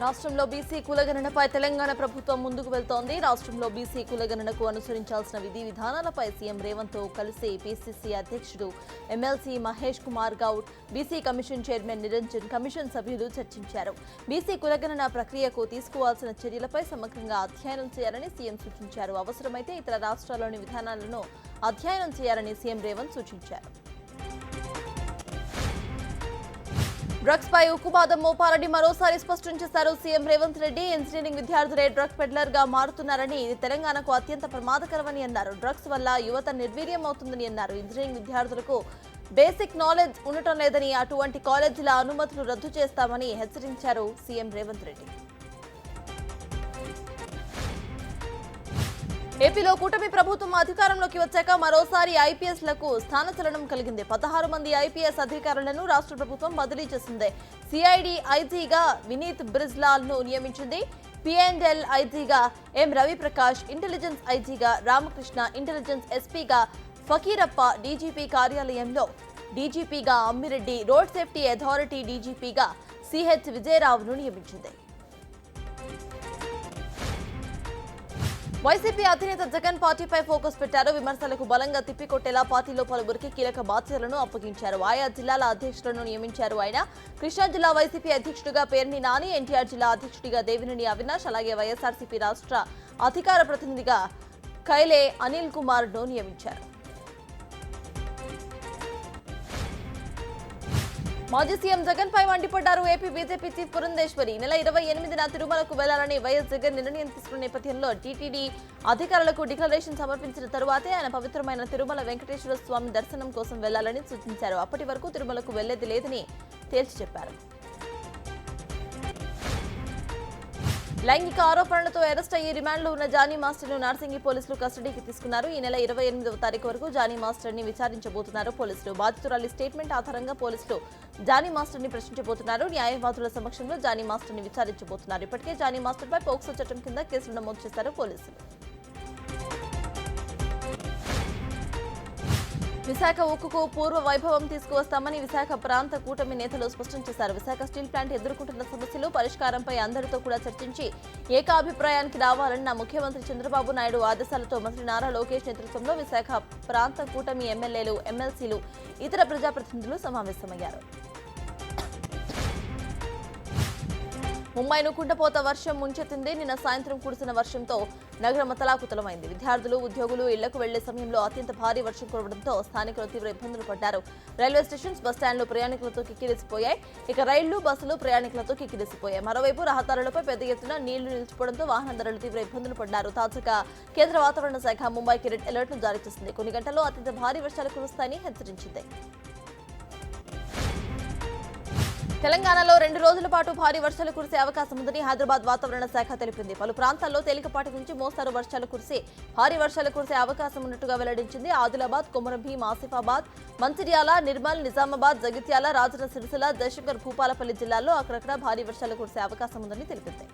రాష్ట్రంలో బీసీ కులగణనపై తెలంగాణ ప్రభుత్వం ముందుకు వెళ్తోంది. రాష్ట్రంలో బీసీ కులగణనకు అనుసరించాల్సిన విధి విధానాలపై సీఎం రేవంత్ తో కలిసి పీసీసీ అధ్యక్షుడు MLC Mahesh Kumar Goud, BC commission chairman Niranjan, commission సభ్యులు చర్చించారు. బీసీ కులగణన ప్రక్రియకు తీసుకోవాల్సిన చర్యలపై సమగ్రంగా అధ్యయనం చేయాలని సీఎం సూచించారు. అవసరమైతే ఇతర రాష్ట్రాల్లోని విధానాలను అధ్యయనం చేయాలని సీఎం రేవంత్ సూచించారు. డ్రగ్స్ పై ఉక్కుపాదం మోపాలని మరోసారి స్పష్టం చేశారు సీఎం రేవంత్ రెడ్డి. ఇంజనీరింగ్ విద్యార్థులే డ్రగ్ పెడ్లర్ గా మారుతున్నారని, ఇది తెలంగాణకు అత్యంత ప్రమాదకరమని అన్నారు. డ్రగ్స్ వల్ల యువత నిర్వీర్యం అవుతుందని అన్నారు. ఇంజనీరింగ్ విద్యార్థులకు బేసిక్ నాలెడ్జ్ ఉండటం లేదని, అటువంటి కాలేజీల అనుమతులు రద్దు చేస్తామని హెచ్చరించారు సీఎం రేవంత్ రెడ్డి. ఏపీలో కూటమి ప్రభుత్వం అధికారంలోకి వచ్చాక మరోసారి ఐపీఎస్లకు స్థానచలనం కలిగింది. 16 మంది ఐపీఎస్ అధికారులను రాష్ట్ర ప్రభుత్వం బదిలీ చేసింది. సిఐడి ఐజీగా వినీత్ బ్రిజ్లాల్ ను నియమించింది. పిఎండ్ఎల్ ఐజీగా ఎం రవిప్రకాష్, ఇంటెలిజెన్స్ ఐజీగా రామకృష్ణ, ఇంటెలిజెన్స్ ఎస్పీగా ఫకీరప్ప, డీజీపీ కార్యాలయంలో డీజీపీగా అమ్మిరెడ్డి, రోడ్ సేఫ్టీ అథారిటీ డీజీపీగా సిహెచ్ విజయరావును నియమించింది. వైసీపీ అధినేత జగన్ పార్టీపై ఫోకస్ పెట్టారు. విమర్శలకు బలంగా తిప్పికొట్టేలా పార్టీలో పలువురికి కీలక బాధ్యతలను అప్పగించారు. ఆయా జిల్లాల అధ్యక్షులను నియమించారు ఆయన. కృష్ణా జిల్లా వైసీపీ అధ్యక్షుడిగా పేర్ని నాని, ఎన్టీఆర్ జిల్లా అధ్యక్షుడిగా దేవినేని అవినాష్, అలాగే వైఎస్ఆర్సీపీ రాష్ట్ర అధికార ప్రతినిధిగా కైలే అనిల్ కుమార్ ను నియమించారు. మాజీ సీఎం జగన్ పై మండిపడ్డారు ఏపీ బీజేపీ చీఫ్ పురంధేశ్వరి. నెల 28న తిరుమలకు వెళ్లాలని వైఎస్ జగన్ నిర్ణయం తీసుకున్న నేపథ్యంలో టీటీడీ అధికారులకు డిక్లరేషన్ సమర్పించిన తరువాతే ఆయన పవిత్రమైన తిరుమల వెంకటేశ్వర స్వామి దర్శనం కోసం వెళ్లాలని సూచించారు. అప్పటి వరకు తిరుమలకు వెళ్లేది లేదని తేల్చి చెప్పారు. లైంగిక ఆరోపణలతో అరెస్ట్ అయ్యి రిమాండ్లో ఉన్న జానీ మాస్టర్ను నార్సింగి పోలీసులు కస్టడీకి తీసుకున్నారు. ఈ నెల 28వ తారీఖు వరకు జానీ మాస్టర్ని విచారించబోతున్నారు పోలీసులు. బాధితురాలి స్టేట్మెంట్ ఆధారంగా పోలీసులు జానీ మాస్టర్ని ప్రశ్నించబోతున్నారు. న్యాయవాదుల సమక్షంలో జానీ మాస్టర్ని విచారించబోతున్నారు. ఇప్పటికే జానీ మాస్టర్పై పోక్సో చట్టం కింద కేసులు నమోదు చేశారు పోలీసులు. విశాఖ ఉక్కుకు పూర్వ వైభవం తీసుకువస్తామని విశాఖ ప్రాంత కూటమి నేతలు స్పష్టం చేశారు. విశాఖ స్టీల్ ప్లాంట్ ఎదుర్కొంటున్న సమస్యలు పరిష్కారంపై అందరితో కూడా చర్చించి ఏకాభిప్రాయానికి రావాలన్న ముఖ్యమంత్రి చంద్రబాబు నాయుడు ఆదేశాలతో మంత్రి నారా లోకేష్ నేతృత్వంలో విశాఖ ప్రాంత కూటమి ఎమ్మెల్యేలు, ఎమ్మెల్సీలు, ఇతర ప్రజాప్రతినిధులు సమావేశమయ్యారు. ముంబైను కుండపోత వర్షం ముంచెత్తింది. నిన్న సాయంత్రం కురిసిన వర్షంతో నగరం అతలాకుతలమైంది. విద్యార్థులు, ఉద్యోగులు ఇళ్లకు వెళ్లే సమయంలో అత్యంత భారీ వర్షం కురవడంతో స్థానికులు తీవ్ర ఇబ్బందులు పడ్డారు. రైల్వే స్టేషన్స్, బస్టాండ్లు ప్రయాణికులతో కిక్కిరిసిపోయాయి. ఇక రైళ్లు, బస్సులు ప్రయాణికులతో కిక్కిరిసిపోయాయి. మరోవైపు రహదారులపై పెద్ద ఎత్తున నీళ్లు నిలిచిపోవడంతో వాహనదారులు తీవ్ర ఇబ్బందులు పడ్డారు. తాజాగా కేంద్ర వాతావరణ శాఖ ముంబైకి రెడ్ అలర్ట్ ను జారీ చేసింది. కొన్ని గంటల్లో అత్యంత భారీ వర్షాలు కురుస్తాయని హెచ్చరించింది. తెలంగాణలో 2 రోజుల పాటు భారీ వర్షాలు కురిసే అవకాశం ఉందని హైదరాబాద్ వాతావరణ శాఖ తెలిపింది. పలు ప్రాంతాల్లో తేలికపాటి నుంచి మోస్తారు వర్షాలు కురిసి భారీ వర్షాలు కురిసే అవకాశం ఉన్నట్టుగా వెల్లడించింది. ఆదిలాబాద్, కొమరంభీం, ఆసిఫాబాద్, మంచిర్యాల, నిర్మల్, నిజామాబాద్, జగిత్యాల, రాజన్న సిరిసిల్ల, జయశంకర్, భూపాలపల్లి జిల్లాల్లో అక్కడక్కడ భారీ వర్షాలు కురిసే అవకాశం ఉందని తెలిపింది.